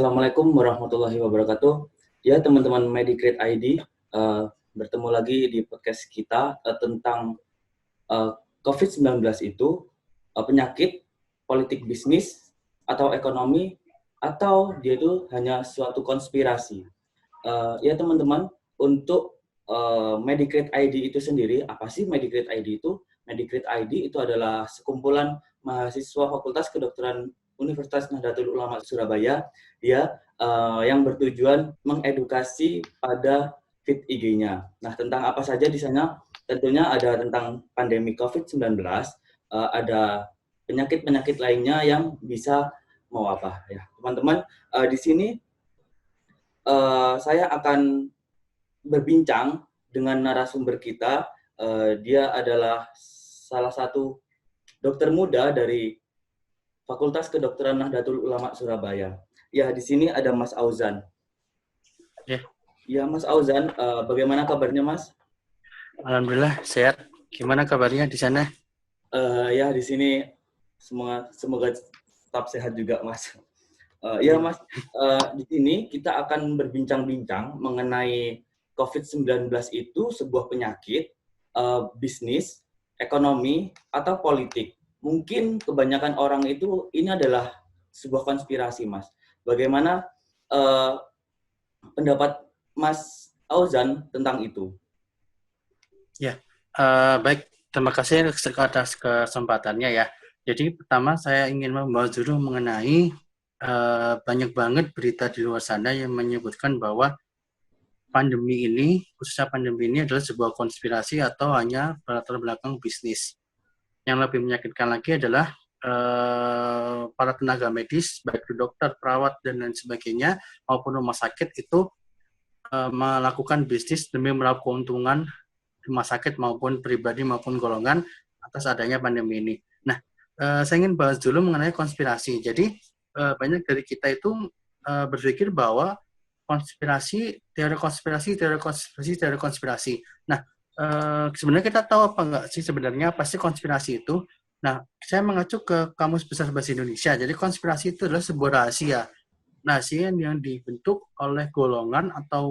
Assalamualaikum warahmatullahi wabarakatuh. Ya, teman-teman Medicrate ID, bertemu lagi di podcast kita tentang COVID-19 itu penyakit, politik bisnis, atau ekonomi, atau dia itu hanya suatu konspirasi. Ya, teman-teman, untuk Medicrate ID itu sendiri, apa sih Medicrate ID itu? Medicrate ID itu adalah sekumpulan mahasiswa Fakultas Kedokteran Universitas Nahdlatul Ulama Surabaya yang bertujuan mengedukasi pada feed IG-nya. Nah, tentang apa saja di sana? Tentunya ada tentang pandemi COVID-19, ada penyakit-penyakit lainnya yang bisa mewabah. Ya, teman-teman, di sini saya akan berbincang dengan narasumber kita. Dia adalah salah satu dokter muda dari Fakultas Kedokteran Nahdlatul Ulama Surabaya. Ya, di sini ada Mas Auzan. Ya. Ya, Mas Auzan, bagaimana kabarnya, Mas? Alhamdulillah sehat. Gimana kabarnya di sana? Ya, di sini semoga tetap sehat juga, Mas. Ya, Mas, di sini kita akan berbincang-bincang mengenai COVID-19 itu sebuah penyakit, bisnis, ekonomi, atau politik. Mungkin kebanyakan orang itu ini adalah sebuah konspirasi, Mas. Bagaimana pendapat Mas Auzan tentang itu? Ya, baik. Terima kasih atas kesempatannya ya. Jadi pertama saya ingin membahas dulu mengenai banyak banget berita di luar sana yang menyebutkan bahwa pandemi ini, khususnya pandemi ini adalah sebuah konspirasi atau hanya latar belakang bisnis. Yang lebih menyakitkan lagi adalah para tenaga medis, baik dokter, perawat, dan lain sebagainya, maupun rumah sakit itu melakukan bisnis demi meraup keuntungan rumah sakit maupun pribadi maupun golongan atas adanya pandemi ini. Nah, saya ingin bahas dulu mengenai konspirasi. Jadi, banyak dari kita itu berpikir bahwa teori konspirasi. Nah, sebenarnya kita tahu apa enggak sih sebenarnya apa sih konspirasi itu? Nah, saya mengacu ke Kamus Besar Bahasa Indonesia. Jadi, konspirasi itu adalah sebuah rahasia. Rahasia yang dibentuk oleh golongan atau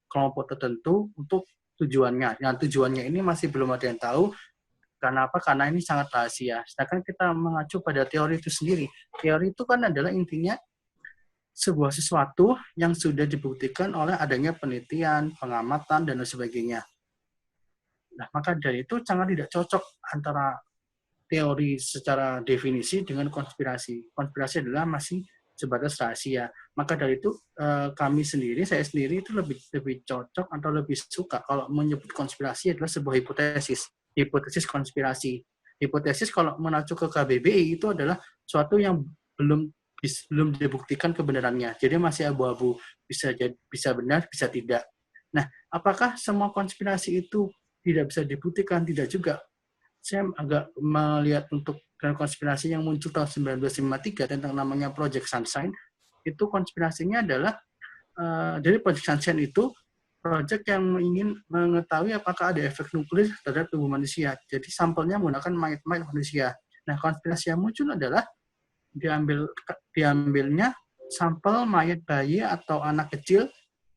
kelompok tertentu untuk tujuannya. Nah, tujuannya ini masih belum ada yang tahu. Karena apa? Karena ini sangat rahasia. Sedangkan kita mengacu pada teori itu sendiri. Teori itu kan adalah intinya sebuah sesuatu yang sudah dibuktikan oleh adanya penelitian, pengamatan, dan sebagainya. Nah, maka dari itu sangat tidak cocok antara teori secara definisi dengan konspirasi. Konspirasi adalah masih sebatas rahasia. Maka dari itu saya sendiri itu lebih cocok atau lebih suka kalau menyebut konspirasi adalah sebuah hipotesis konspirasi. Hipotesis kalau mengacu ke KBBI itu adalah suatu yang belum dibuktikan kebenarannya. Jadi masih abu-abu, bisa benar, bisa tidak. Nah, apakah semua konspirasi itu tidak bisa dibuktikan? Tidak juga. Saya agak melihat untuk konspirasi yang muncul tahun 1953 tentang namanya Project Sunshine, itu konspirasinya adalah dari Project Sunshine itu proyek yang ingin mengetahui apakah ada efek nuklir terhadap tubuh manusia. Jadi sampelnya menggunakan mayat-mayat manusia. Nah, konspirasi yang muncul adalah diambilnya sampel mayat bayi atau anak kecil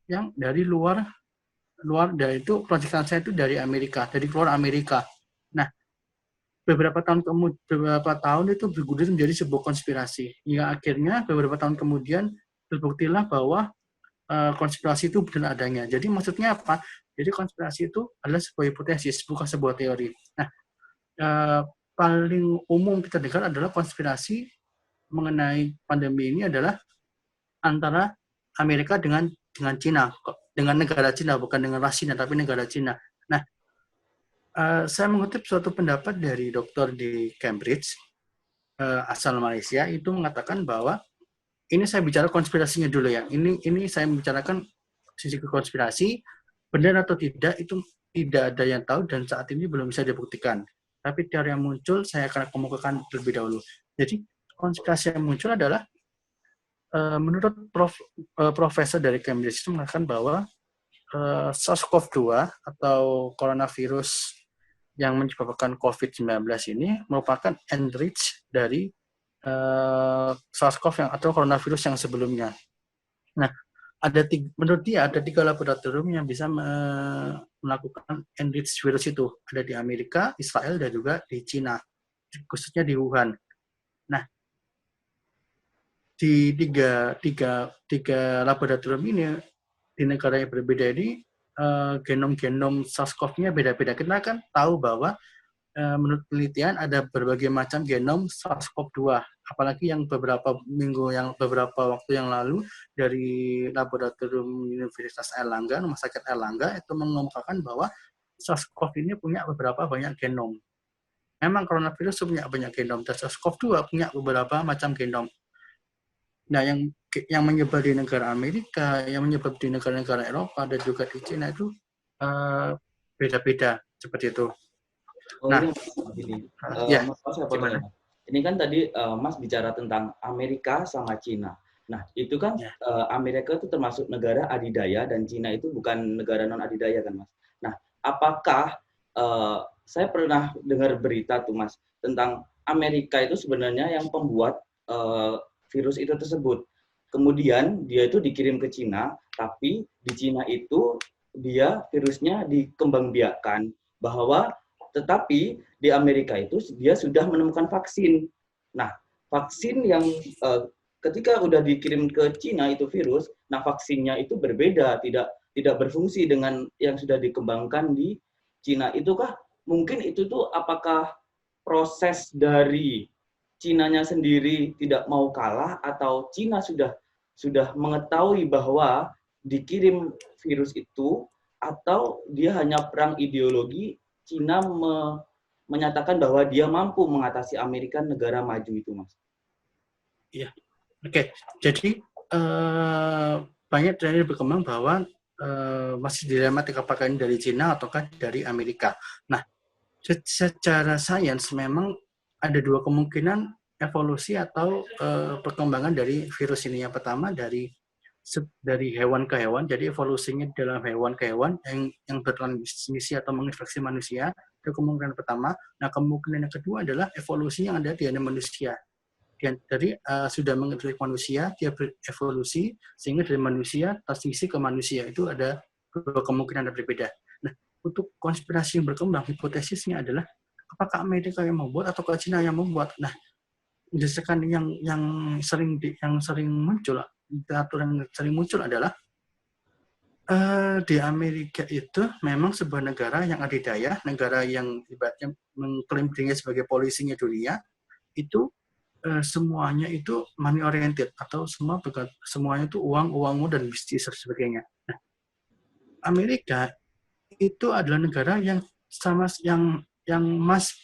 yang dari luar dari itu Project Sunshine itu dari Amerika, dari keluar Amerika. Nah, beberapa tahun itu bergulir menjadi sebuah konspirasi. Hingga akhirnya beberapa tahun kemudian terbuktilah bahwa konspirasi itu benar adanya. Jadi maksudnya apa? Jadi konspirasi itu adalah sebuah hipotesis, bukan sebuah teori. Nah, paling umum kita dengar adalah konspirasi mengenai pandemi ini adalah antara Amerika dengan Cina, dengan negara Cina, bukan dengan ras Cina, tapi negara Cina. Nah, saya mengutip suatu pendapat dari dokter di Cambridge, asal Malaysia, itu mengatakan bahwa, ini saya bicara konspirasinya dulu ya, ini saya membicarakan sisi konspirasi, benar atau tidak, itu tidak ada yang tahu dan saat ini belum bisa dibuktikan. Tapi teori yang muncul, saya akan kemukakan terlebih dahulu. Jadi, konspirasi yang muncul adalah, menurut profesor dari Cambridge itu mengatakan bahwa SARS-CoV-2 atau coronavirus yang menyebabkan COVID-19 ini merupakan enrich dari SARS-CoV atau coronavirus yang sebelumnya. Nah, menurut dia ada 3 laboratorium yang bisa melakukan enrich virus itu. Ada di Amerika, Israel, dan juga di Cina, khususnya di Wuhan. Nah, di tiga laboratorium ini di negara yang berbeda ini genom-genom SARS-CoV-nya beda-beda. Kita kan tahu bahwa menurut penelitian ada berbagai macam genom SARS-CoV-2. Apalagi yang beberapa waktu yang lalu dari laboratorium Universitas Airlangga, Rumah Sakit Airlangga itu mengungkapkan bahwa SARS-CoV ini punya beberapa banyak genom. Memang coronavirus punya banyak genom, dan SARS-CoV-2 punya beberapa macam genom. Nah, yang menyebar di negara Amerika, yang menyebar di negara-negara Eropa, dan juga di China itu beda-beda, seperti itu. Oh Nah, iya Mas, gini. ya, Mas, saya potong gimana? ya Mas. Ini kan tadi Mas bicara tentang Amerika sama Cina. Nah, itu kan Ya. Amerika itu termasuk negara adidaya dan Cina itu bukan negara non adidaya kan Mas. Nah, apakah saya pernah dengar berita tuh Mas tentang Amerika itu sebenarnya yang pembuat virus itu tersebut. Kemudian dia itu dikirim ke Cina, tapi di Cina itu dia virusnya dikembangbiakkan bahwa tetapi di Amerika itu dia sudah menemukan vaksin. Nah, vaksin yang ketika udah dikirim ke Cina itu virus, nah vaksinnya itu berbeda, tidak berfungsi dengan yang sudah dikembangkan di Cina. Itukah mungkin itu tuh apakah proses dari Cinanya sendiri tidak mau kalah atau Cina sudah mengetahui bahwa dikirim virus itu atau dia hanya perang ideologi Cina menyatakan bahwa dia mampu mengatasi Amerika negara maju itu, Mas. Iya, oke. Jadi banyak dari berkembang bahwa masih dilematik apakah ini dari Cina ataukah dari Amerika. Nah, secara sains memang ada 2 kemungkinan evolusi atau perkembangan dari virus ini. Yang pertama dari hewan ke hewan, jadi evolusinya dalam hewan ke hewan yang bertransmisi atau menginfeksi manusia, itu kemungkinan pertama. Nah, kemungkinan yang kedua adalah evolusi yang ada di manusia. Jadi sudah menginfeksi manusia, dia berevolusi sehingga dari manusia transmisi ke manusia. Itu ada 2 kemungkinan yang berbeda. Nah, untuk konspirasi yang berkembang, hipotesisnya adalah apakah Amerika yang membuat atau China yang membuat. Nah, berdasarkan yang sering muncul, literatur yang sering muncul adalah di Amerika itu memang sebuah negara yang adidaya, negara yang ibaratnya mengklaim dirinya sebagai polisinya dunia, itu semuanya itu money oriented atau semuanya itu uang dan bisnis dan sebagainya. Nah, Amerika itu adalah negara yang must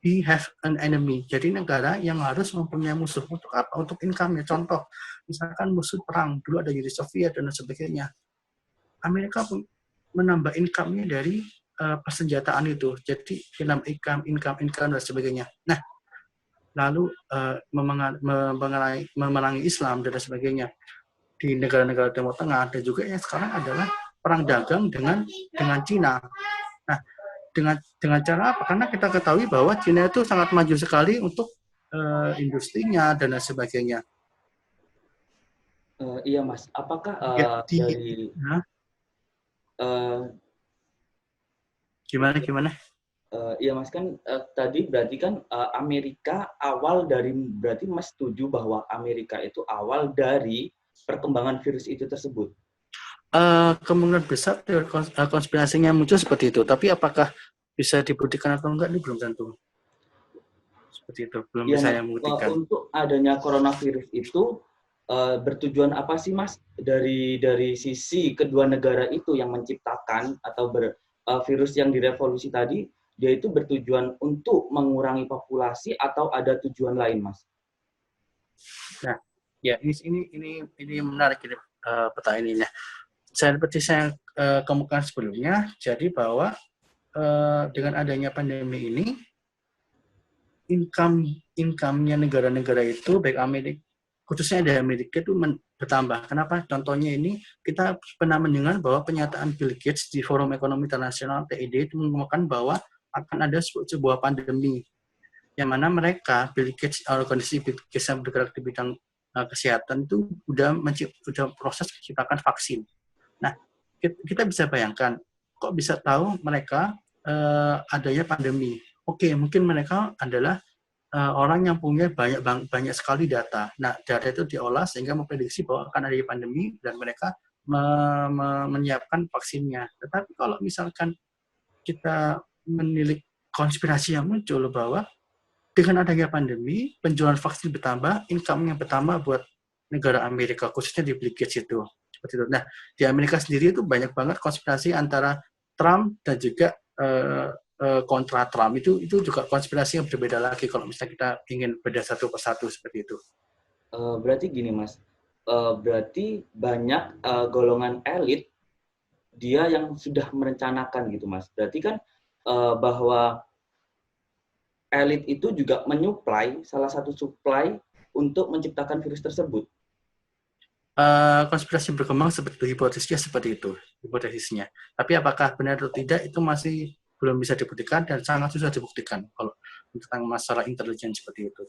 be have an enemy. Jadi negara yang harus mempunyai musuh. Untuk apa? Untuk income-nya. Contoh, misalkan musuh perang, dulu ada Uni Soviet dan sebagainya. Amerika pun menambah income-nya dari persenjataan itu. Jadi income dan sebagainya. Nah, lalu memerangi Islam dan sebagainya di negara-negara Timur Tengah, dan juga yang sekarang adalah perang dagang dengan Cina. Nah, dengan cara apa? Karena kita ketahui bahwa Cina itu sangat maju sekali untuk industrinya dan sebagainya. Iya Mas, apakah dari gimana? Iya Mas kan tadi berarti kan Amerika berarti Mas setuju bahwa Amerika itu awal dari perkembangan virus itu tersebut. Kemungkinan besar konspirasinya muncul seperti itu, tapi apakah bisa dibuktikan atau enggak ini belum tentu. Seperti itu, belum ya, bisa Mas, yang membuktikan. untuk adanya coronavirus itu bertujuan apa sih Mas dari sisi kedua negara itu yang menciptakan atau virus yang direvolusi tadi, dia itu bertujuan untuk mengurangi populasi atau ada tujuan lain, Mas? Nah, ya ini menarik ini pertanyaannya. Seperti saya kemukakan sebelumnya, jadi bahwa dengan adanya pandemi ini, income-nya negara-negara itu, baik Amerika, khususnya di Amerika itu bertambah. Kenapa? Contohnya ini, kita pernah mendengar bahwa pernyataan Bill Gates di Forum Ekonomi Internasional TED itu mengumumkan bahwa akan ada sebuah pandemi, yang mana mereka, Bill Gates, organisasi Bill Gates yang bergerak di bidang kesehatan itu udah proses menciptakan vaksin. Nah, kita bisa bayangkan, kok bisa tahu mereka adanya pandemi. Oke, mungkin mereka adalah orang yang punya banyak sekali data. Nah, data itu diolah sehingga memprediksi bahwa akan ada pandemi dan mereka menyiapkan vaksinnya. Tetapi kalau misalkan kita menilik konspirasi yang muncul bahwa dengan adanya pandemi, penjualan vaksin bertambah, income yang bertambah buat negara Amerika, khususnya di Bill Gates itu. Seperti itu. Nah, di Amerika sendiri itu banyak banget konspirasi antara Trump dan juga kontra Trump. Itu juga konspirasi yang berbeda lagi kalau misalnya kita ingin beda satu persatu seperti itu. Berarti gini Mas, berarti banyak golongan elit dia yang sudah merencanakan gitu Mas. Berarti kan bahwa elit itu juga menyuplai salah satu supply untuk menciptakan virus tersebut. Konspirasi berkembang seperti itu, hipotesisnya. Tapi apakah benar atau tidak itu masih belum bisa dibuktikan dan sangat susah dibuktikan kalau tentang masalah intelijen seperti itu.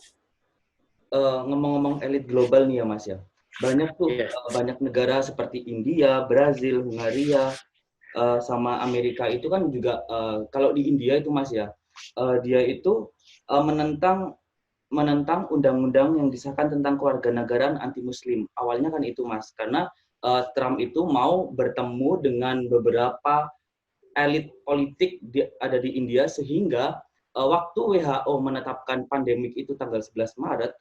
Ngomong-ngomong elit global nih ya Mas ya, banyak tuh banyak negara seperti India, Brazil, Hungaria, sama Amerika itu kan juga kalau di India itu Mas ya, dia itu menentang undang-undang yang disahkan tentang kewarganegaraan anti-Muslim. Awalnya kan itu Mas, karena Trump itu mau bertemu dengan beberapa elit politik ada di India sehingga waktu WHO menetapkan pandemik itu tanggal 11 Maret,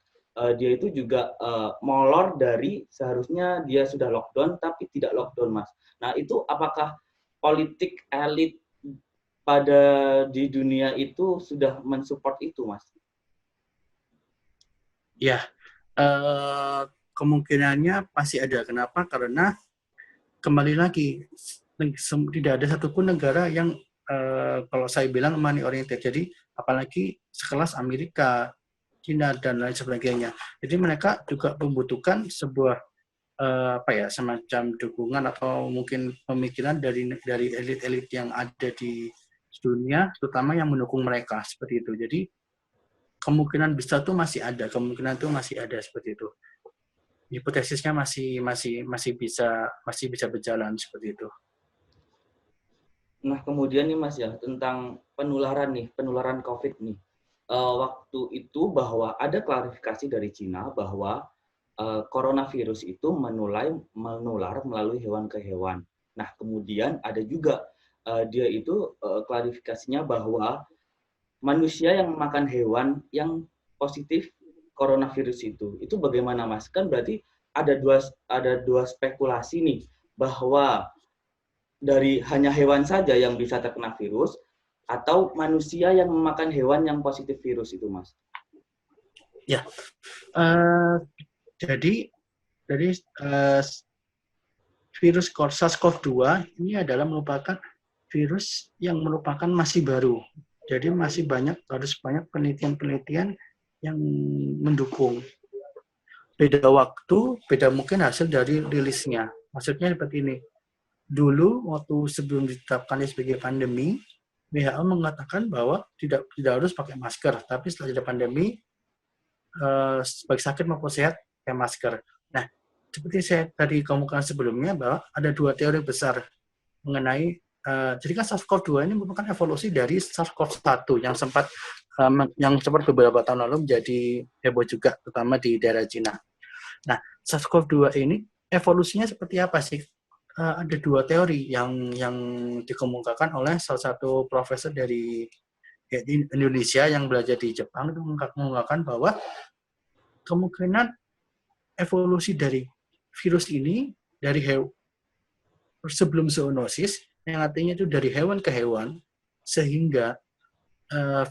dia itu juga molor dari seharusnya dia sudah lockdown tapi tidak lockdown Mas. Nah itu apakah politik elit di dunia itu sudah mensupport itu Mas? Ya, kemungkinannya pasti ada. Kenapa? Karena kembali lagi tidak ada satupun negara yang kalau saya bilang money oriented. Jadi apalagi sekelas Amerika, Cina dan lain sebagainya. Jadi mereka juga membutuhkan sebuah semacam dukungan atau mungkin pemikiran dari elit-elit yang ada di dunia, terutama yang mendukung mereka seperti itu. Jadi kemungkinan besar itu masih ada, seperti itu. Hipotesisnya masih bisa berjalan seperti itu. Nah kemudian nih Mas ya tentang penularan COVID nih. Waktu itu bahwa ada klarifikasi dari Cina bahwa coronavirus itu menular melalui hewan ke hewan. Nah kemudian ada juga dia itu klarifikasinya bahwa manusia yang memakan hewan yang positif coronavirus itu bagaimana Mas? Kan berarti ada dua spekulasi nih bahwa dari hanya hewan saja yang bisa terkena virus atau manusia yang memakan hewan yang positif virus itu Mas? Ya, jadi virus SARS-CoV-2 ini adalah merupakan virus yang merupakan masih baru. Jadi harus banyak penelitian-penelitian yang mendukung. Beda waktu, beda mungkin hasil dari rilisnya. Maksudnya seperti ini. Dulu waktu sebelum ditetapkan sebagai pandemi, WHO mengatakan bahwa tidak harus pakai masker, tapi setelah ada pandemi, baik sakit maupun sehat pakai masker. Nah, seperti saya tadi kemukakan sebelumnya bahwa ada dua teori besar mengenai jadi kan SARS-CoV-2 ini merupakan evolusi dari SARS-CoV-1 yang sempat beberapa tahun lalu menjadi heboh juga, terutama di daerah Cina. Nah, SARS-CoV-2 ini evolusinya seperti apa sih? Ada dua teori yang dikemukakan oleh salah satu profesor dari Indonesia yang belajar di Jepang itu mengungkapkan bahwa kemungkinan evolusi dari virus ini dari sebelum zoonosis, yang artinya itu dari hewan ke hewan, sehingga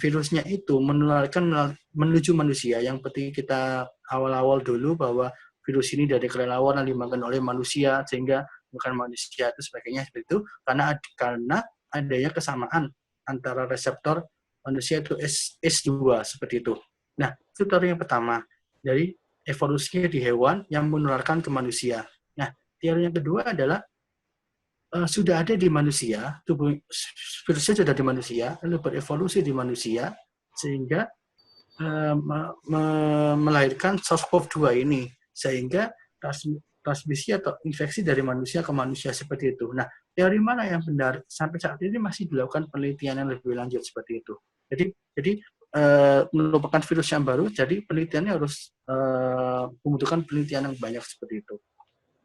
virusnya itu menularkan menuju manusia. Yang penting kita awal-awal dulu bahwa virus ini dari kelelawar yang dimakan oleh manusia, sehingga bukan manusia itu sebagainya seperti itu, karena adanya kesamaan antara reseptor manusia itu S2 seperti itu. Nah, itu teori yang pertama. Jadi evolusinya di hewan yang menularkan ke manusia. Nah, teori yang kedua adalah sudah ada di manusia, virusnya sudah di manusia, lalu berevolusi di manusia, sehingga melahirkan SARS-CoV-2 ini. sehingga transmisi atau infeksi dari manusia ke manusia seperti itu. Nah, teori mana yang benar? Sampai saat ini masih dilakukan penelitian yang lebih lanjut seperti itu. Jadi merupakan virus yang baru, jadi penelitiannya harus membutuhkan penelitian yang banyak seperti itu.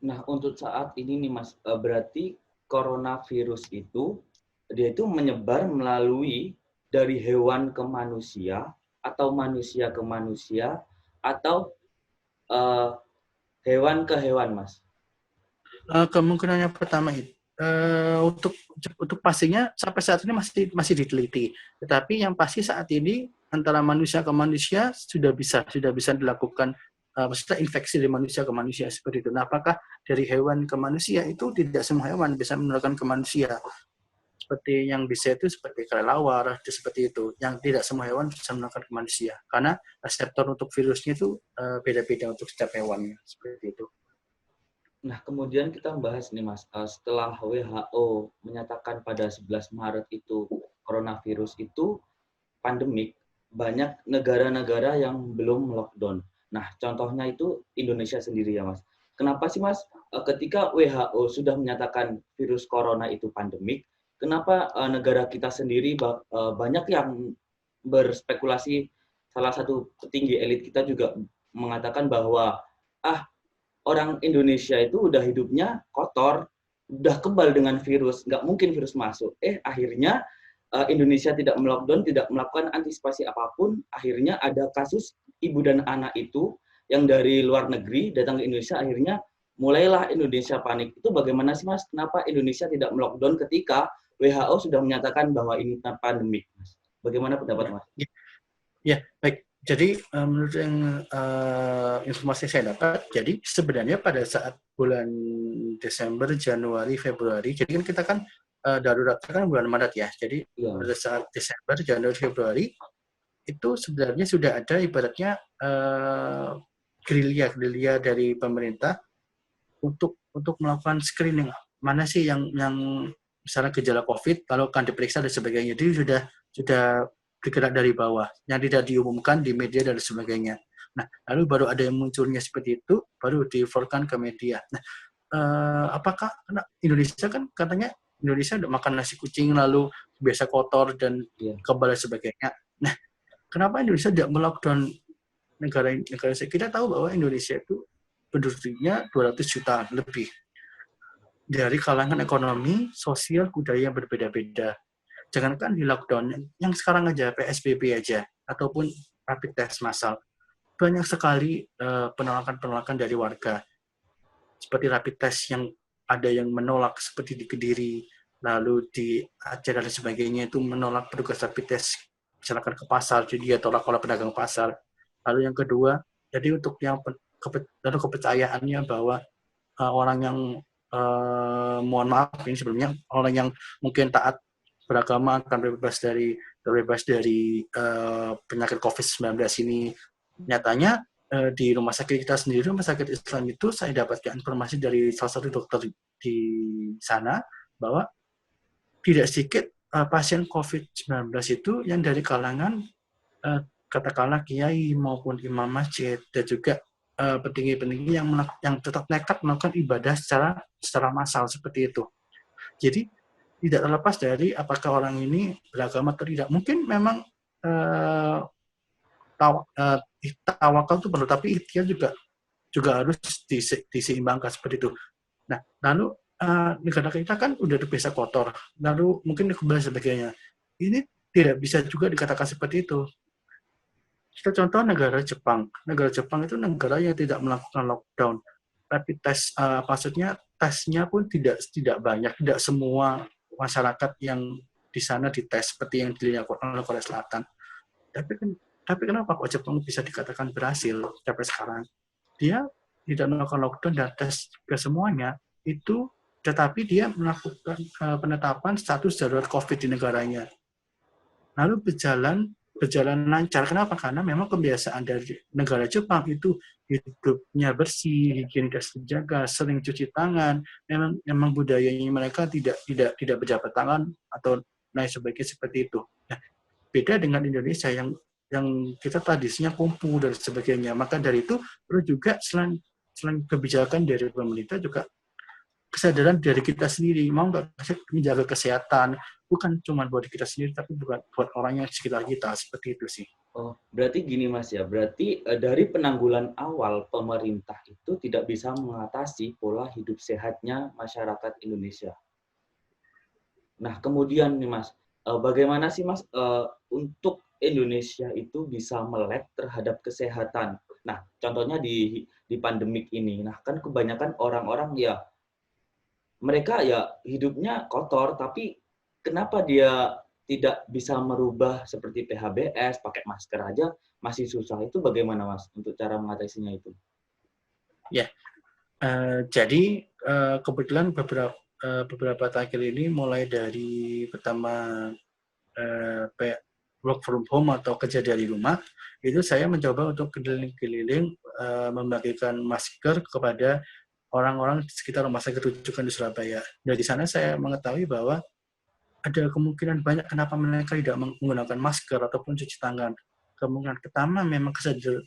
Nah, untuk saat ini nih Mas, berarti coronavirus itu dia itu menyebar melalui dari hewan ke manusia atau manusia ke manusia atau uh, hewan ke hewan, Mas? Kemungkinan yang pertama itu untuk pastinya sampai saat ini masih diteliti. Tetapi yang pasti saat ini antara manusia ke manusia sudah bisa dilakukan maksudnya infeksi dari manusia ke manusia seperti itu. Nah, apakah dari hewan ke manusia itu tidak semua hewan bisa menularkan ke manusia? Seperti yang bisa itu seperti kelelawar, seperti itu. Yang tidak semua hewan bisa menularkan ke manusia. Karena reseptor untuk virusnya itu beda-beda untuk setiap hewannya seperti itu. Nah, kemudian kita membahas nih Mas, setelah WHO menyatakan pada 11 Maret itu coronavirus itu pandemik, banyak negara-negara yang belum lockdown. Nah, contohnya itu Indonesia sendiri ya Mas. Kenapa sih Mas, ketika WHO sudah menyatakan virus corona itu pandemik, kenapa negara kita sendiri banyak yang berspekulasi, salah satu petinggi elit kita juga mengatakan bahwa orang Indonesia itu udah hidupnya kotor, udah kebal dengan virus, nggak mungkin virus masuk. Akhirnya Indonesia tidak melockdown, tidak melakukan antisipasi apapun, akhirnya ada kasus ibu dan anak itu yang dari luar negeri datang ke Indonesia, akhirnya mulailah Indonesia panik. Itu bagaimana sih Mas? Kenapa Indonesia tidak melockdown ketika WHO sudah menyatakan bahwa ini pandemik? Mas? Bagaimana pendapat Mas? Ya, baik. Jadi menurut yang informasi saya dapat, jadi sebenarnya pada saat bulan Desember, Januari, Februari, jadi kan kita kan darurat kan bulan Maret ya. Jadi pada saat Desember, Januari, Februari itu sebenarnya sudah ada ibaratnya gerilya dari pemerintah untuk melakukan screening mana sih yang misalnya gejala COVID lalu akan diperiksa dan sebagainya. Jadi sudah bergerak dari bawah, yang tidak diumumkan di media dan sebagainya. Nah, lalu baru ada yang munculnya seperti itu, baru diinformasikan ke media. Nah, apakah Indonesia kan katanya Indonesia udah makan nasi kucing lalu biasa kotor dan kebal dan sebagainya. Nah, kenapa Indonesia tidak melockdown negara? Kita tahu bahwa Indonesia itu penduduknya 200 juta lebih. Dari kalangan ekonomi, sosial, budaya yang berbeda-beda. Jangankan di lockdown, yang sekarang aja PSBB aja, ataupun rapid test massal, banyak sekali penolakan-penolakan dari warga. Seperti rapid test yang ada yang menolak seperti di Kediri, lalu di Aceh dan sebagainya itu menolak petugas rapid test, misalkan ke pasar, jadi dia tolak oleh pedagang pasar. Lalu yang kedua, jadi untuk yang kepercayaannya bahwa orang yang mohon maaf ini sebelumnya, orang yang mungkin taat beragama akan terbebas dari penyakit COVID-19 ini. Nyatanya di rumah sakit kita sendiri, rumah sakit Islam itu saya dapatkan informasi dari salah satu dokter di sana bahwa tidak sedikit pasien COVID-19 itu yang dari kalangan katakanlah kiai maupun imam masjid dan juga petinggi-petinggi yang tetap nekat melakukan ibadah secara massal seperti itu. Jadi tidak terlepas dari apakah orang ini beragama atau tidak. Mungkin memang tawakal itu perlu, tapi ikhtiar juga harus diseimbangkan seperti itu. Nah, lalu negara kita kan udah biasa kotor, lalu mungkin kembali sebagainya. Ini tidak bisa juga dikatakan seperti itu. Kita contoh negara Jepang. Negara Jepang itu negara yang tidak melakukan lockdown. Rapid test, maksudnya tesnya pun tidak banyak, tidak semua masyarakat yang di sana dites seperti yang dilakukan oleh Korea Selatan. Tapi kenapa kok Jepang bisa dikatakan berhasil sampai sekarang? Dia tidak melakukan lockdown dan tes ke semuanya itu, tetapi dia melakukan penetapan status darurat COVID di negaranya. Lalu berjalan lancar. Kenapa? Karena memang kebiasaan dari negara Jepang itu hidupnya bersih, higienitas terjaga, sering cuci tangan. Memang budayanya mereka tidak berjabat tangan atau lain sebagainya seperti itu. Nah, beda dengan Indonesia yang kita tradisinya kumpul dan sebagainya. Maka dari itu perlu juga selain selain kebijakan dari pemerintah juga kesadaran dari kita sendiri, mau nggak menjaga kesehatan, bukan cuma buat kita sendiri, tapi buat orang yang sekitar kita, seperti itu sih. Oh, berarti gini Mas ya, berarti dari penanggulan awal pemerintah itu tidak bisa mengatasi pola hidup sehatnya masyarakat Indonesia. Nah, kemudian nih Mas, bagaimana sih Mas untuk Indonesia itu bisa melek terhadap kesehatan? Nah, contohnya di pandemik ini. Nah, kan kebanyakan orang-orang ya mereka ya hidupnya kotor, tapi kenapa dia tidak bisa merubah seperti PHBS, pakai masker aja masih susah. Itu bagaimana Mas untuk cara mengatasinya itu? Ya, jadi kebetulan beberapa terakhir ini mulai dari pertama work from home atau kerja dari rumah, itu saya mencoba untuk keliling-keliling membagikan masker kepada orang-orang di sekitar rumah sakit rujukan di Surabaya. Dari sana saya mengetahui bahwa ada kemungkinan banyak kenapa mereka tidak menggunakan masker ataupun cuci tangan. Kemungkinan pertama memang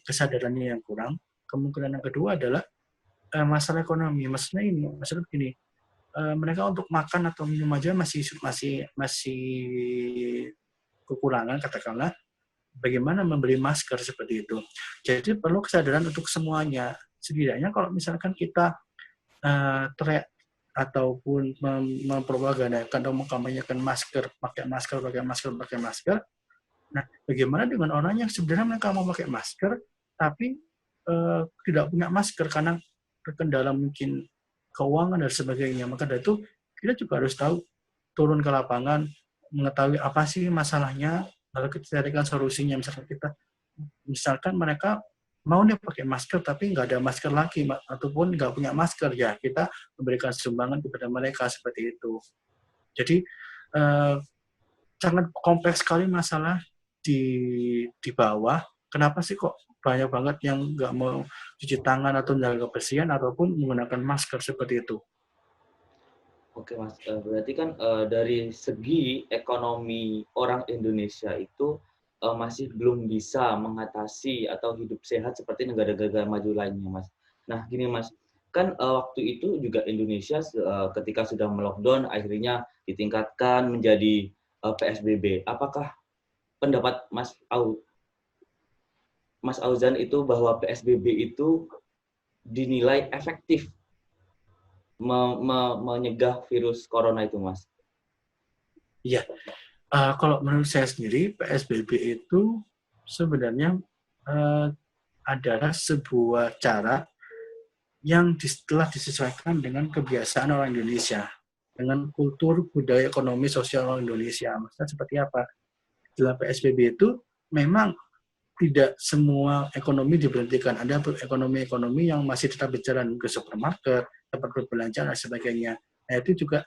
kesadarannya yang kurang. Kemungkinan yang kedua adalah masalah ekonomi. Masalah begini, mereka untuk makan atau minum aja masih kekurangan, katakanlah. Bagaimana membeli masker seperti itu. Jadi perlu kesadaran untuk semuanya. Setidaknya kalau misalkan kita teriak ataupun mempropagandakan atau mengkampanyekan masker, pakai masker, pakai masker, pakai masker. Nah, bagaimana dengan orang yang sebenarnya mereka mau pakai masker, tapi tidak punya masker karena terkendala mungkin keuangan dan sebagainya. Maka dari itu kita juga harus tahu, turun ke lapangan, mengetahui apa sih masalahnya, lalu kita carikan solusinya. Misalkan mereka mau nih pakai masker tapi nggak ada masker lagi ataupun nggak punya masker, ya kita memberikan sumbangan kepada mereka seperti itu. Jadi sangat kompleks sekali masalah di bawah. Kenapa sih kok banyak banget yang nggak mau cuci tangan atau menjaga kebersihan ataupun menggunakan masker seperti itu? Oke Mas, berarti kan dari segi ekonomi orang Indonesia itu masih belum bisa mengatasi atau hidup sehat seperti negara-negara maju lainnya, Mas. Nah, gini Mas, kan waktu itu juga Indonesia ketika sudah melockdown akhirnya ditingkatkan menjadi PSBB. Apakah pendapat Mas Auzan itu bahwa PSBB itu dinilai efektif menyegah virus corona itu, Mas? Iya, kalau menurut saya sendiri PSBB itu sebenarnya adalah sebuah cara yang telah disesuaikan dengan kebiasaan orang Indonesia, dengan kultur, budaya, ekonomi, sosial orang Indonesia. Maksudnya seperti apa? Dalam PSBB itu memang tidak semua ekonomi diberhentikan. Ada ekonomi-ekonomi yang masih tetap berjalan, ke supermarket, tempat berbelanja, dan sebagainya. Nah, itu juga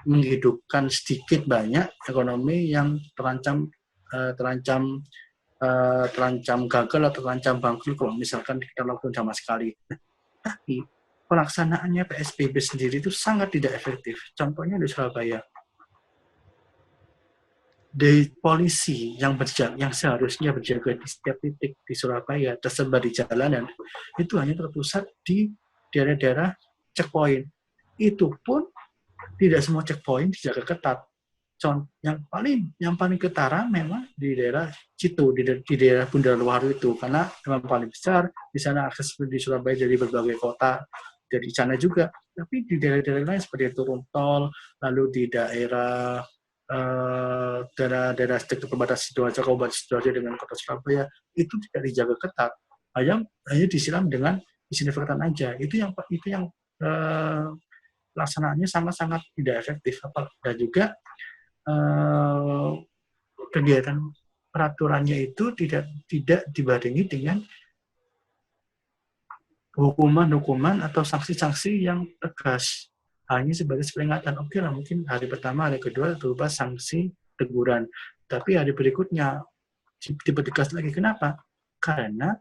menghidupkan sedikit banyak ekonomi yang terancam gagal atau terancam bangkrut kalau misalkan kita lockdown sama sekali. Tapi pelaksanaannya PSBB sendiri itu sangat tidak efektif. Contohnya di Surabaya, dari polisi yang seharusnya berjaga di setiap titik di Surabaya tersebar di jalanan, itu hanya terpusat di daerah-daerah checkpoint. Itu pun tidak semua checkpoint dijaga ketat. Yang paling ketara memang di daerah Citu, di daerah Bundaran Waru itu, karena memang paling besar. Di sana akses di Surabaya dari berbagai kota dari sana juga. Tapi di daerah-daerah lain seperti turun tol, lalu di daerah pembatas Sidoarjo, Kabupaten Sidoarjo dengan kota Surabaya, itu tidak dijaga ketat. Hanya disiram dengan disinfektan aja. Itu yang pelaksanaannya sangat-sangat tidak efektif. Dan juga kegiatan peraturannya itu tidak dibarengi dengan hukuman atau sanksi-sanksi yang tegas. Hanya sebagai peringatan. Oke lah, mungkin hari pertama, hari kedua berupa sanksi teguran. Tapi hari berikutnya dipertegas lagi. Kenapa? Karena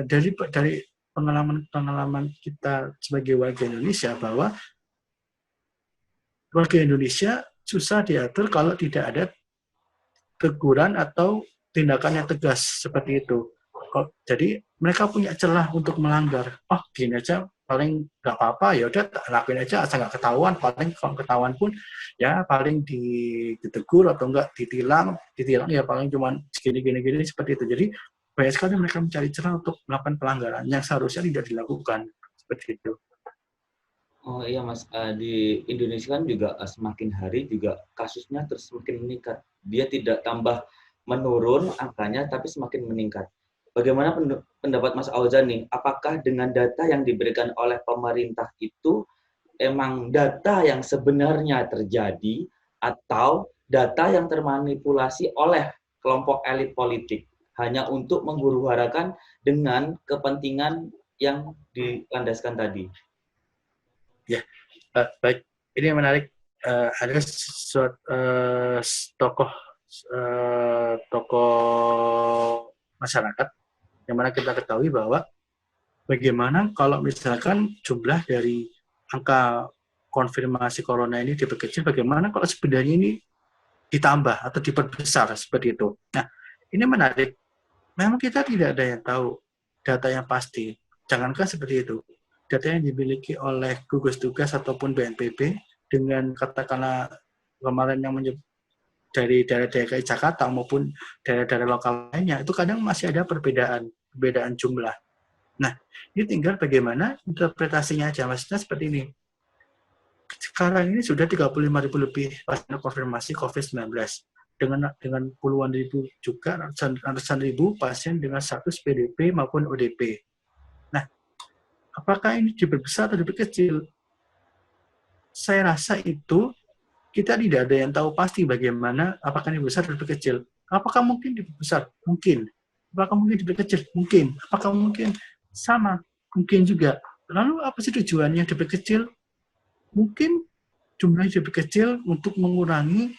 dari pengalaman kita sebagai warga Indonesia, bahwa warga Indonesia susah diatur kalau tidak ada teguran atau tindakan yang tegas seperti itu. Jadi mereka punya celah untuk melanggar. Oh, gini aja paling nggak apa-apa, ya udah lakuin aja asal nggak ketahuan. Paling kalau ketahuan pun ya paling ditegur atau enggak ditilang ya paling cuman gini seperti itu. Jadi banyak sekali mereka mencari celah untuk melakukan pelanggaran yang seharusnya tidak dilakukan seperti itu. Oh iya Mas, di Indonesia kan juga semakin hari juga kasusnya terus semakin meningkat. Dia tidak tambah menurun angkanya, tapi semakin meningkat. Bagaimana pendapat Mas Auzan nih? Apakah dengan data yang diberikan oleh pemerintah itu emang data yang sebenarnya terjadi atau data yang termanipulasi oleh kelompok elit politik hanya untuk menghuru-harakan dengan kepentingan yang dilandaskan tadi? Ya, baik. Ini yang menarik. Ada suatu tokoh tokoh masyarakat yang mana kita ketahui bahwa bagaimana kalau misalkan jumlah dari angka konfirmasi corona ini diperkecil, bagaimana kalau sebenarnya ini ditambah atau diperbesar seperti itu. Nah, ini menarik. Memang kita tidak ada yang tahu data yang pasti. Jangankan seperti itu. Data yang dimiliki oleh gugus tugas ataupun BNPB dengan katakanlah kemarin yang dari daerah-daerah Jakarta maupun daerah-daerah lokal lainnya, itu kadang masih ada perbedaan jumlah. Nah, ini tinggal bagaimana interpretasinya aja. Maksudnya seperti ini. Sekarang ini sudah 35.000 lebih pasien konfirmasi COVID-19 dengan puluhan ribu juga ratusan ribu pasien dengan status PDP maupun ODP. Nah, apakah ini diperbesar atau diperkecil? Saya rasa itu kita tidak ada yang tahu pasti bagaimana apakah ini besar atau diperkecil. Apakah mungkin diperbesar? Mungkin. Apakah mungkin diperkecil? Mungkin. Apakah mungkin sama? Mungkin juga. Lalu apa sih tujuannya diperkecil? Mungkin jumlahnya diperkecil untuk mengurangi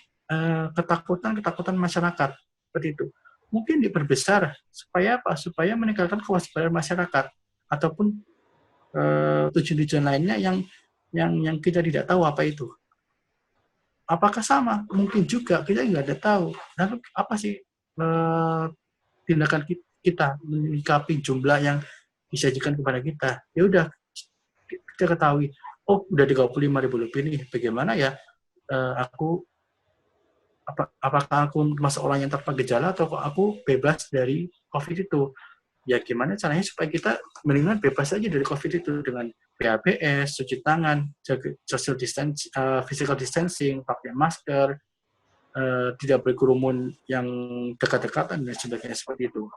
ketakutan masyarakat seperti itu. Mungkin diperbesar supaya apa? Supaya meningkatkan kewaspadaan masyarakat ataupun tujuan-tujuan lainnya yang kita tidak tahu apa itu. Apakah sama? Mungkin juga kita nggak ada tahu. Lalu apa sih tindakan kita menyikapi jumlah yang disajikan kepada kita? Ya udah kita ketahui. Oh, udah 35.000 lebih nih. Bagaimana ya? Aku apakah aku masuk orang yang tanpa gejala atau aku bebas dari COVID itu? Ya gimana caranya supaya kita mendingan bebas aja dari COVID itu dengan PHBS, cuci tangan, jaga social distancing, physical distancing, pakai masker, tidak berkerumun yang dekat-dekatan dan sebagainya seperti itu.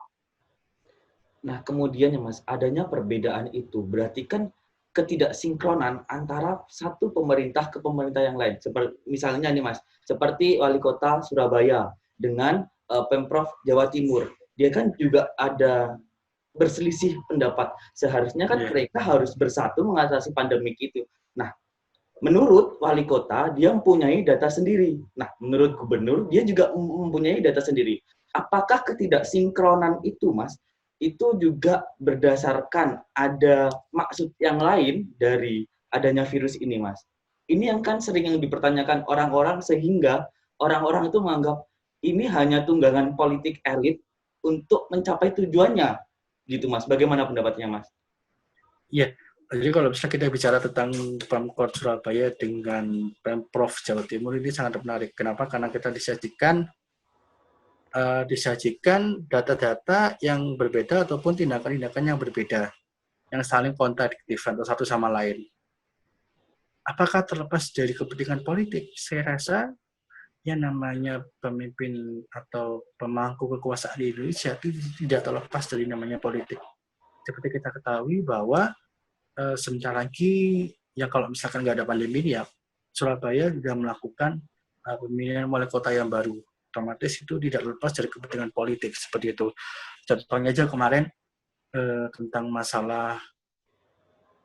Nah, kemudian ya Mas, adanya perbedaan itu berarti kan ketidaksinkronan antara satu pemerintah ke pemerintah yang lain. Seperti misalnya nih Mas, seperti wali kota Surabaya dengan Pemprov Jawa Timur. Dia kan juga ada berselisih pendapat. Seharusnya kan mereka harus bersatu mengatasi pandemik itu. Nah, menurut wali kota dia mempunyai data sendiri. Nah, menurut gubernur dia juga mempunyai data sendiri. Apakah ketidaksinkronan itu, Mas, itu juga berdasarkan ada maksud yang lain dari adanya virus ini, Mas? Ini yang kan sering yang dipertanyakan orang-orang sehingga orang-orang itu menganggap ini hanya tunggangan politik elit untuk mencapai tujuannya, gitu, Mas. Bagaimana pendapatnya, Mas? Iya, jadi kalau misalnya kita bicara tentang Pemkot Surabaya dengan Pemprov Jawa Timur ini sangat menarik. Kenapa? Karena kita disajikan data-data yang berbeda ataupun tindakan-tindakan yang berbeda, yang saling kontradiktif atau satu sama lain. Apakah terlepas dari kepentingan politik? Saya rasa yang namanya pemimpin atau pemangku kekuasaan di Indonesia itu tidak terlepas dari namanya politik. Seperti kita ketahui bahwa sebentar lagi, ya kalau misalkan nggak ada pandemi ini ya, Surabaya sudah melakukan pemilihan wali kota yang baru. Otomatis itu tidak lepas dari kepentingan politik seperti itu. Contohnya aja kemarin tentang masalah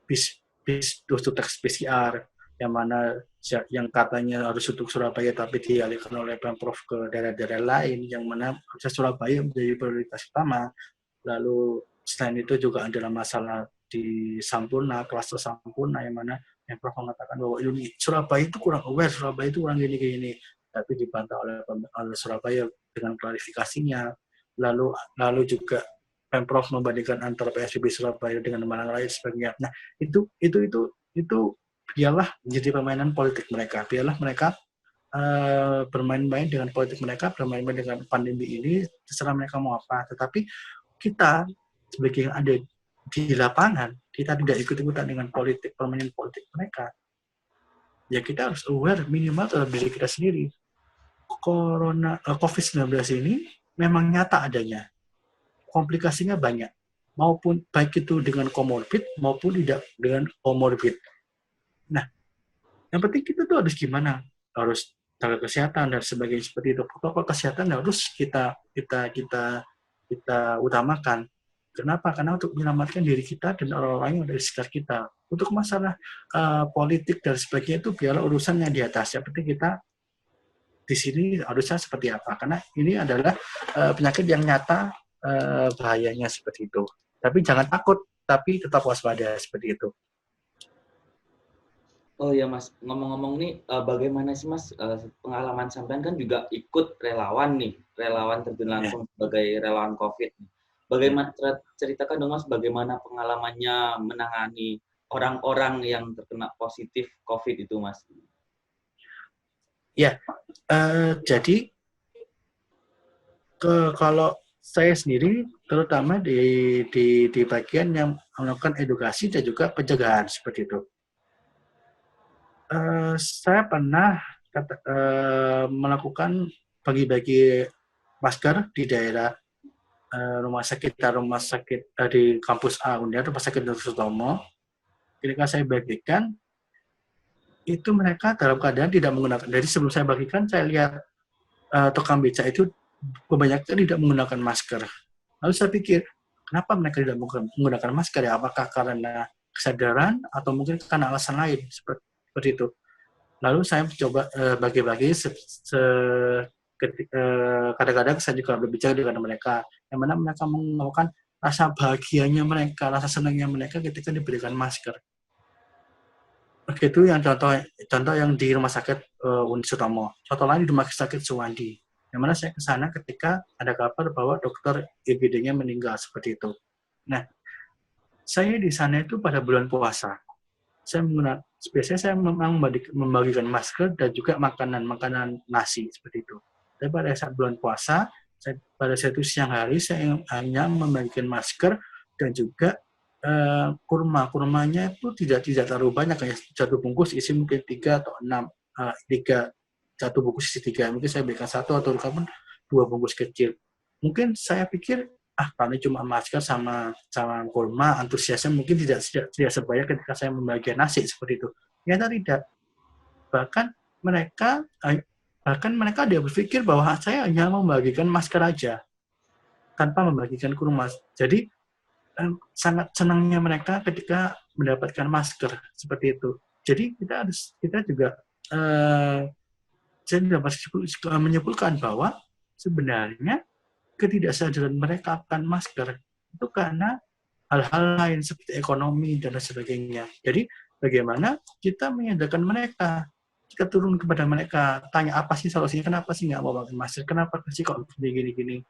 bis to tes PCR yang mana yang katanya harus untuk Surabaya tapi dialihkan oleh Pemprov ke daerah-daerah lain yang mana Surabaya menjadi prioritas utama. Lalu selain itu juga adalah masalah di Sampurna, klaster Sampurna yang mana Pemprov mengatakan bahwa Surabaya itu kurang aware, Surabaya itu kurang gini-gini, tapi dibantah oleh Surabaya dengan klarifikasinya. Lalu juga Pemprov membandingkan antara PSBB Surabaya dengan Malang Raya sebagainya. Nah, itu biarlah menjadi permainan politik mereka. Biarlah mereka bermain-main dengan politik mereka, bermain-main dengan pandemi ini, terserah mereka mau apa. Tetapi kita sebagai yang ada di lapangan, kita tidak ikut-ikutan dengan permainan politik mereka. Ya kita harus aware minimal terhadap diri kita sendiri. COVID-19 ini memang nyata adanya. Komplikasinya banyak. Maupun baik itu dengan komorbid maupun tidak dengan komorbid. Nah, yang penting kita tuh harus gimana? Harus jaga kesehatan dan sebagainya seperti itu. Protokol kesehatan harus kita utamakan. Kenapa? Karena untuk menyelamatkan diri kita dan orang-orang yang ada di sekitar kita. Untuk masalah politik dan sebagainya itu biarlah urusan yang di atas. Yang penting kita di sini harusnya seperti apa? Karena ini adalah penyakit yang nyata bahayanya seperti itu. Tapi jangan takut, tapi tetap waspada seperti itu. Oh ya Mas, ngomong-ngomong nih, bagaimana sih Mas pengalaman sampean kan juga ikut relawan nih, relawan terjun langsung sebagai relawan COVID. Bagaimana ceritakan dong Mas, bagaimana pengalamannya menangani orang-orang yang terkena positif COVID itu Mas? Ya, jadi kalau saya sendiri terutama di bagian yang melakukan edukasi dan juga pencegahan seperti itu. Saya pernah melakukan bagi-bagi masker di daerah rumah sakit di kampus A Uner, rumah sakit Dr. Sutomo. Ketika saya bagikan, itu mereka dalam keadaan tidak menggunakan. Dari sebelum saya bagikan, saya lihat tukang beca itu kebanyakan tidak menggunakan masker. Lalu saya pikir, kenapa mereka tidak menggunakan masker ya? Apakah karena kesadaran atau mungkin karena alasan lain seperti itu? Lalu saya mencoba bagi-bagi kadang-kadang saya juga berbicara dengan mereka, yang mana mereka mengeluarkan rasa bahagianya mereka, rasa senangnya mereka ketika diberikan masker. Begitu yang contoh yang di rumah sakit Uni Sutomo. Contoh lain di rumah sakit Suwandi, yang mana saya ke sana ketika ada kabar bahwa dokter IGD-nya meninggal seperti itu. Nah, saya di sana itu pada bulan puasa. Biasanya saya memang membagikan masker dan juga makanan nasi seperti itu. Tapi pada saat bulan puasa, pada satu siang hari saya hanya membagikan masker dan juga kurmanya itu tidak terlalu banyak, kayak satu bungkus isi mungkin 3 atau 6, satu bungkus isi 3, mungkin saya berikan 1 atau kapan 2 bungkus kecil. Mungkin saya pikir karena cuma masker sama kurma, antusiasnya mungkin tidak sebaya ketika saya membagikan nasi seperti itu. Ternyata tidak. Bahkan mereka dia berpikir bahwa saya hanya membagikan masker aja tanpa membagikan kurma. Jadi sangat senangnya mereka ketika mendapatkan masker seperti itu. Jadi kita juga saya dapat menyimpulkan bahwa sebenarnya ketidaksadaran mereka akan masker itu karena hal-hal lain seperti ekonomi dan sebagainya. Jadi bagaimana kita menyadarkan mereka, kita turun kepada mereka, tanya apa sih solusinya, kenapa sih nggak mau pakai masker, kenapa sih kok gini-gini.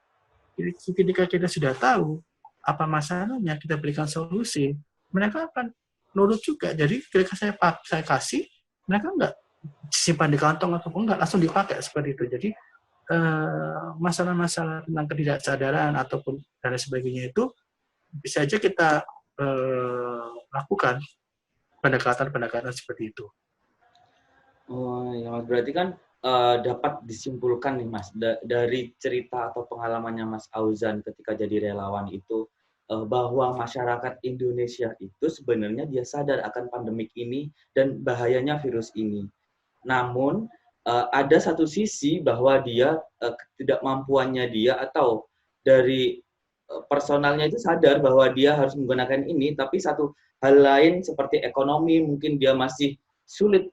Jadi ketika kita sudah tahu apa masalahnya, kita berikan solusi, mereka akan nurut juga. Jadi ketika saya kasih, mereka nggak simpan di kantong ataupun nggak langsung dipakai seperti itu. Jadi masalah-masalah tentang ketidaksadaran ataupun dan sebagainya itu bisa aja kita lakukan pendekatan seperti itu. Oh ya Mas, berarti kan dapat disimpulkan nih Mas dari cerita atau pengalamannya Mas Auzan ketika jadi relawan itu bahwa masyarakat Indonesia itu sebenarnya dia sadar akan pandemik ini dan bahayanya virus ini. Namun ada satu sisi bahwa dia ketidakmampuannya dia atau dari personalnya itu sadar bahwa dia harus menggunakan ini, tapi satu hal lain seperti ekonomi mungkin dia masih sulit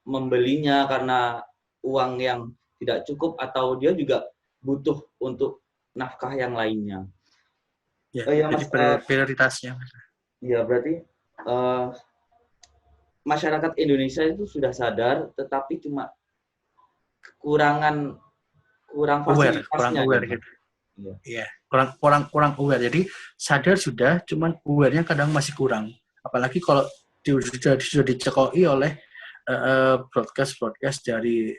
membelinya karena uang yang tidak cukup atau dia juga butuh untuk nafkah yang lainnya. Ya, Ya jadi Mas, prioritasnya. Ya berarti masyarakat Indonesia itu sudah sadar, tetapi cuma kurang fasilitasnya. Kurang aware gitu. Iya, kurang aware. Jadi sadar sudah, cuman aware-nya kadang masih kurang. Apalagi kalau sudah dicekoi oleh broadcast dari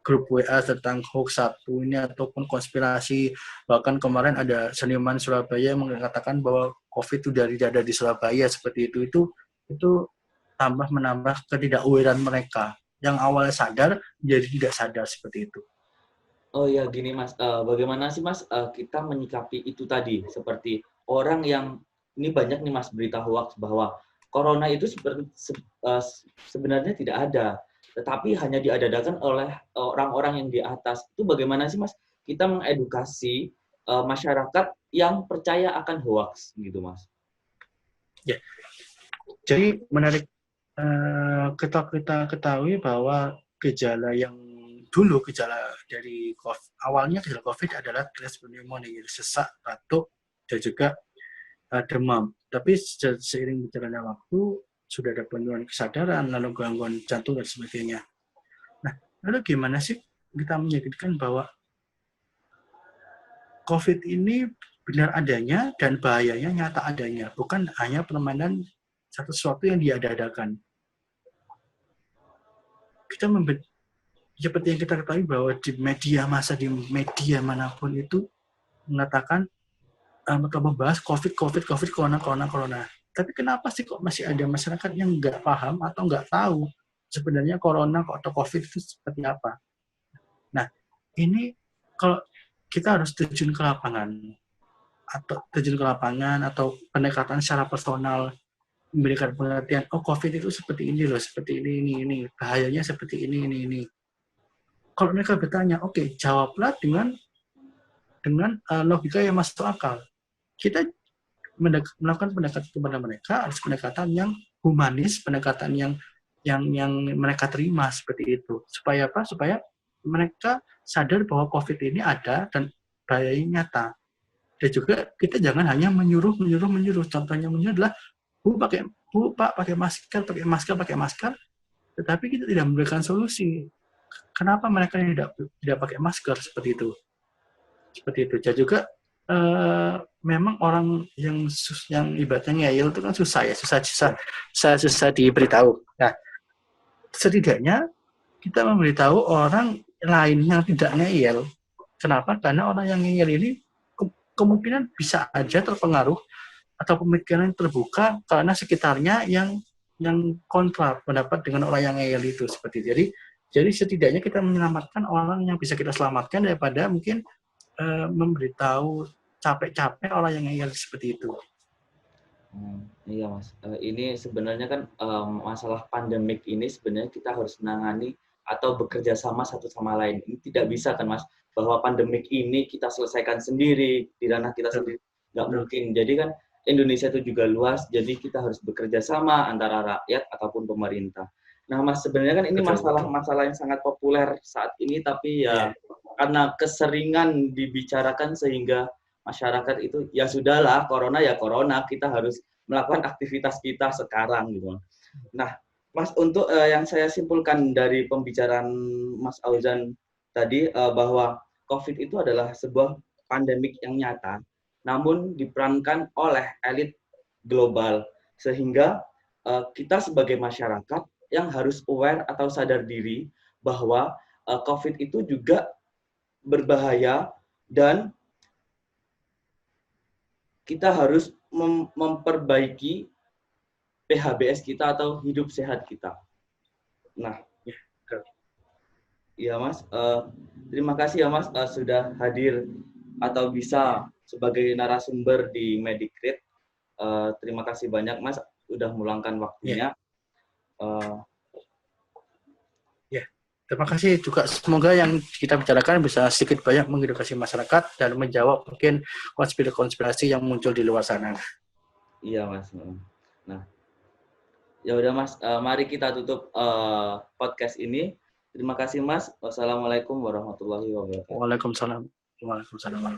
grup WA tentang hoax satu ini ataupun konspirasi. Bahkan kemarin ada seniman Surabaya yang mengatakan bahwa COVID itu ada di Surabaya seperti itu tambah menambah ketidakawarean mereka yang awalnya sadar jadi tidak sadar seperti itu. Oh ya, gini Mas, bagaimana sih Mas kita menyikapi itu tadi, seperti orang yang ini banyak nih Mas berita hoax bahwa corona itu sebenarnya tidak ada, tetapi hanya diadakan oleh orang-orang yang di atas. Itu bagaimana sih Mas kita mengedukasi masyarakat yang percaya akan hoax gitu Mas? Ya, jadi menarik kita ketahui bahwa gejala dari COVID, awalnya gejala COVID adalah pneumonia, sesak, batuk, dan juga demam. Tapi seiring berjalannya waktu, sudah ada penurunan kesadaran, lalu gangguan jantung, dan sebagainya. Nah, lalu gimana sih kita meyakinkan bahwa COVID ini benar adanya dan bahayanya nyata adanya, bukan hanya permainan sesuatu yang diada-adakan. Kita seperti yang kita ketahui bahwa di media manapun itu mengatakan atau membahas COVID, corona. Tapi kenapa sih kok masih ada masyarakat yang nggak paham atau nggak tahu sebenarnya corona atau COVID itu seperti apa? Nah, ini kalau kita harus terjun ke lapangan atau pendekatan secara personal, memberikan pengertian, oh COVID itu seperti ini loh, seperti ini, bahayanya seperti ini. Kalau mereka bertanya, oke, jawablah dengan logika yang masuk akal. Kita melakukan pendekatan kepada mereka harus pendekatan yang humanis, pendekatan yang mereka terima seperti itu. Supaya apa? Supaya mereka sadar bahwa COVID ini ada dan bahayanya nyata. Dan juga kita jangan hanya menyuruh. Contohnya menyuruh adalah Bu, Pak, pakai masker. Tetapi kita tidak memberikan solusi. Kenapa mereka tidak pakai masker seperti itu? Dan juga memang orang yang ibaratnya ngeyel itu kan susah diberitahu. Nah, setidaknya kita memberitahu orang lain yang tidak ngeyel. Kenapa? Karena orang yang ngeyel ini kemungkinan bisa aja terpengaruh atau pemikiran terbuka karena sekitarnya yang kontra pendapat dengan orang yang ngeyel itu seperti itu. Jadi setidaknya kita menyelamatkan orang yang bisa kita selamatkan daripada mungkin memberitahu capek-capek orang yang ngeyel seperti itu. Iya Mas, ini sebenarnya kan masalah pandemik ini sebenarnya kita harus menangani atau bekerja sama satu sama lain. Ini tidak bisa kan Mas, bahwa pandemik ini kita selesaikan sendiri di ranah kita sendiri, nggak mungkin. Jadi kan Indonesia itu juga luas, jadi kita harus bekerja sama antara rakyat ataupun pemerintah. Nah Mas, sebenarnya kan ini masalah yang sangat populer saat ini, tapi ya karena keseringan dibicarakan sehingga masyarakat itu ya sudahlah, corona ya corona, kita harus melakukan aktivitas kita sekarang gitu. Nah, Mas, untuk yang saya simpulkan dari pembicaraan Mas Auzan tadi bahwa COVID itu adalah sebuah pandemik yang nyata, namun diperankan oleh elit global, sehingga kita sebagai masyarakat yang harus aware atau sadar diri bahwa COVID itu juga berbahaya dan kita harus memperbaiki PHBS kita atau hidup sehat kita. Nah, ya Mas, terima kasih ya Mas sudah hadir atau bisa sebagai narasumber di Medicrit. Terima kasih banyak Mas sudah meluangkan waktunya. Terima kasih juga. Semoga yang kita bicarakan bisa sedikit banyak mengedukasi masyarakat dan menjawab mungkin konspirasi yang muncul di luar sana. Iya Mas. Nah, ya udah Mas, mari kita tutup podcast ini. Terima kasih Mas. Wassalamualaikum warahmatullahi wabarakatuh. Waalaikumsalam.